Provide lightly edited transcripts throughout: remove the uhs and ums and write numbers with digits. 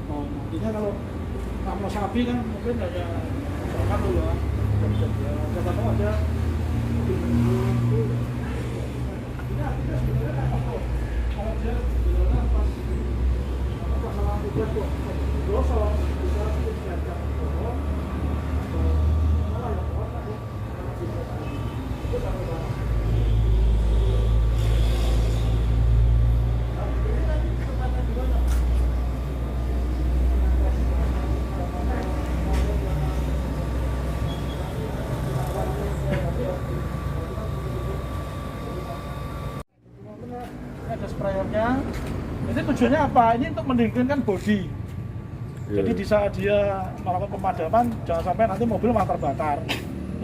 Oh, nantinya kalau sapi kan mungkin hanya misalkan dulu ya, siapa tahu aja. Ini artinya sebenarnya kayak apa? Kalau dia sebenarnya pas masalah udah kok gosong bisa dikerjakan pohon atau malah yang pohon tadi itu sampai barang. Ada sprayernya. Ini tujuannya apa? Ini untuk mendinginkan bodi. Jadi di saat dia melakukan pemadaman, jangan sampai nanti mobil malah terbakar.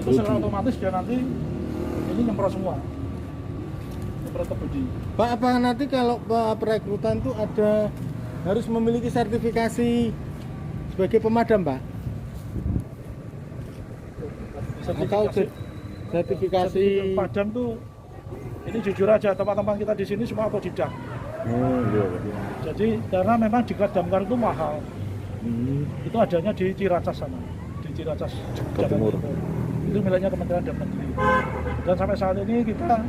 Itu secara otomatis dia nanti ini nyemprot semua. Nyemprot ke bodi. Pak, apa nanti kalau perekrutan itu ada harus memiliki sertifikasi sebagai pemadam, Pak? Sertifikasi pemadam tuh ini jujur aja teman-teman kita di sini semua otodidak. iya. Jadi karena memang di Damkar itu mahal. Itu adanya di Ciracas sana, di Ciracas Jawa Timur. Itu miliknya Kementerian Dalam Negeri. Dan sampai saat ini kita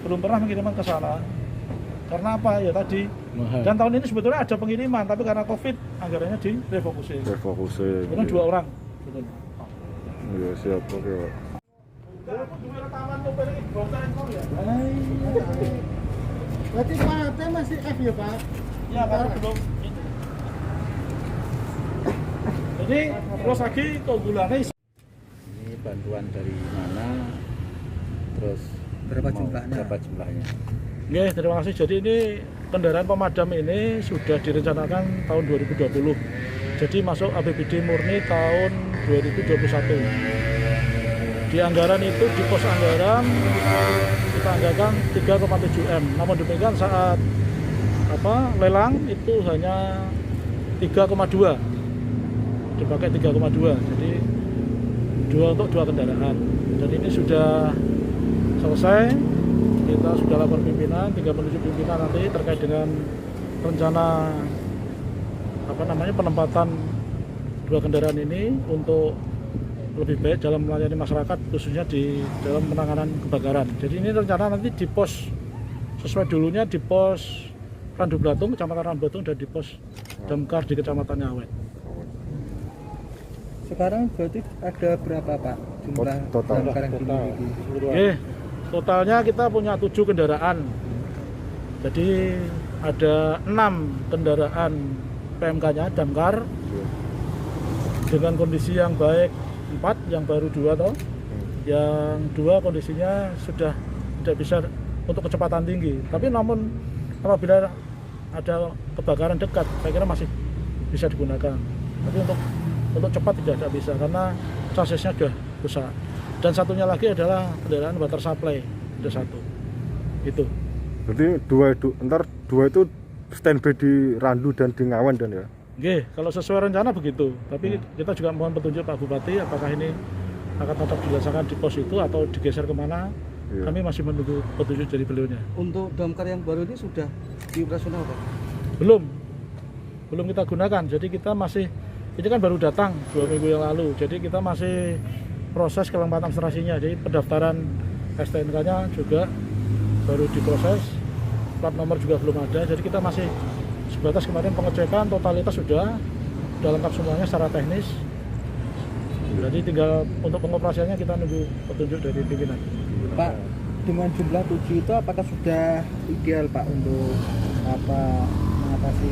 belum pernah mengiriman ke sana. Karena apa ya tadi? Mahal. Dan tahun ini sebetulnya ada pengiriman, tapi karena COVID anggarannya direfokusin. Karena 2 orang. Betul. Iya, siap, oke, Pak. Berarti Pak masih F ya, Pak? Ya, karena belum itu. Jadi terus lagi keunggulannya Ini bantuan dari mana? Terus Berapa jumlahnya? Berapa jumlahnya? Oke, terima kasih. Jadi ini kendaraan pemadam ini sudah direncanakan tahun 2020. Jadi masuk APBD murni tahun 2021. Di anggaran itu, di pos anggaran kita anggarkan 3,7 M. Namun demikian saat lelang itu hanya 3,2. Dipakai 3,2. Jadi untuk 2 kendaraan. Dan ini sudah selesai. Kita sudah lapor pimpinan, tinggal menuju pimpinan nanti terkait dengan rencana penempatan 2 kendaraan ini untuk lebih baik dalam melayani masyarakat, khususnya di dalam penanganan kebakaran. Jadi ini rencana nanti di pos sesuai dulunya di pos Randu Blatung, Kecamatan Randu Blatung, dan di pos Damkar di Kecamatan Awet. Sekarang berarti ada berapa, Pak, jumlah Total. damkar yang dimiliki? Totalnya kita punya 7 kendaraan. Jadi ada 6 kendaraan PMK-nya damkar dengan kondisi yang baik 4, yang baru 2 toh. Yang 2 kondisinya sudah tidak bisa untuk kecepatan tinggi. Tapi namun apabila ada kebakaran dekat, saya kira masih bisa digunakan. Tapi untuk cepat tidak bisa karena chassisnya sudah besar. Dan satunya lagi adalah kendaraan water supply, ada 1. Itu. Berarti 2 itu standby di Randu dan di Ngawen dan ya? Oke, kalau sesuai rencana begitu. Tapi kita juga mohon petunjuk Pak Bupati apakah ini akan tetap dilaksanakan di pos itu atau digeser kemana. Iya. Kami masih menunggu petunjuk dari beliaunya. Untuk damkar yang baru ini sudah dioperasional, Pak? Belum kita gunakan. Jadi kita masih, ini kan baru datang 2 minggu yang lalu. Jadi kita masih proses kelengkapan administrasinya. Jadi pendaftaran STNK-nya juga baru diproses, plat nomor juga belum ada. Jadi kita masih sebatas kemarin pengecekan totalitas sudah lengkap semuanya secara teknis. Jadi tinggal untuk pengoperasiannya kita nunggu petunjuk dari pimpinan. Pak, dengan jumlah 7 itu apakah sudah ideal, Pak, untuk mengatasi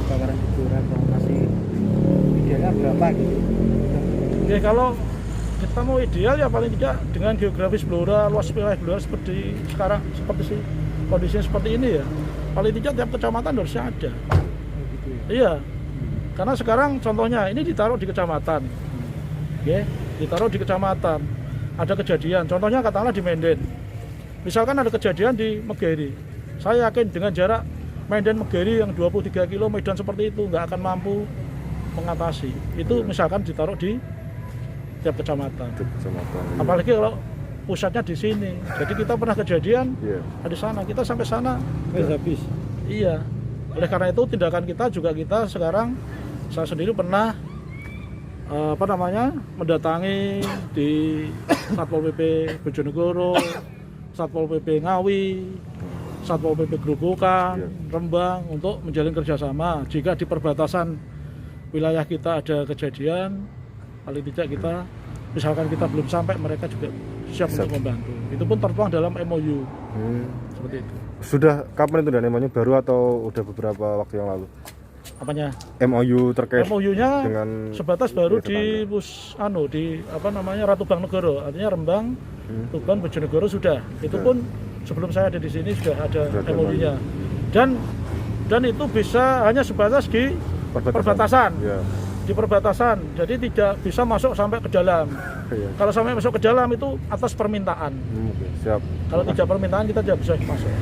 kebakaran di atau masih idealnya berapa gitu? Oke, kalau kita mau ideal ya paling tidak dengan geografis Blora, luas wilayah Blora seperti sekarang, kondisinya seperti ini ya, paling tidak tiap kecamatan harusnya ada. Gitu ya? Iya, karena sekarang contohnya ini ditaruh di kecamatan, ditaruh di kecamatan, ada kejadian, contohnya katakanlah di Menden, misalkan ada kejadian di Megeri, saya yakin dengan jarak Menden Megeri yang 23 km Medan seperti itu nggak akan mampu mengatasi. Itu misalkan ditaruh di tiap kecamatan. Apalagi kalau pusatnya di sini. Jadi kita pernah kejadian di sana, kita sampai sana habis. Iya. Oleh karena itu tindakan kita sekarang, saya sendiri pernah mendatangi di Satpol PP Bojonegoro, Satpol PP Ngawi, Satpol PP Grobogan, Rembang untuk menjalin kerjasama. Jika di perbatasan wilayah kita ada kejadian, paling tidak kita, misalkan kita belum sampai, mereka juga siap untuk membantu. Itu pun tertuang dalam MOU. Seperti itu. Sudah kapan itu dan MOU baru atau udah beberapa waktu yang lalu? Apanya? MOU terkait MOU-nya dengan sebatas baru tetangga. di Ratu Bangnegoro, artinya Rembang, Tuban, Bojonegoro sudah. Itu pun sebelum saya ada di sini sudah ada MOU-nya. Dan itu bisa hanya sebatas di perbatasan. Ya. Di perbatasan. Jadi tidak bisa masuk sampai ke dalam. Iya. Kalau sampai masuk ke dalam itu atas permintaan. Oke, siap. Kalau tidak permintaan kita tidak bisa masuk.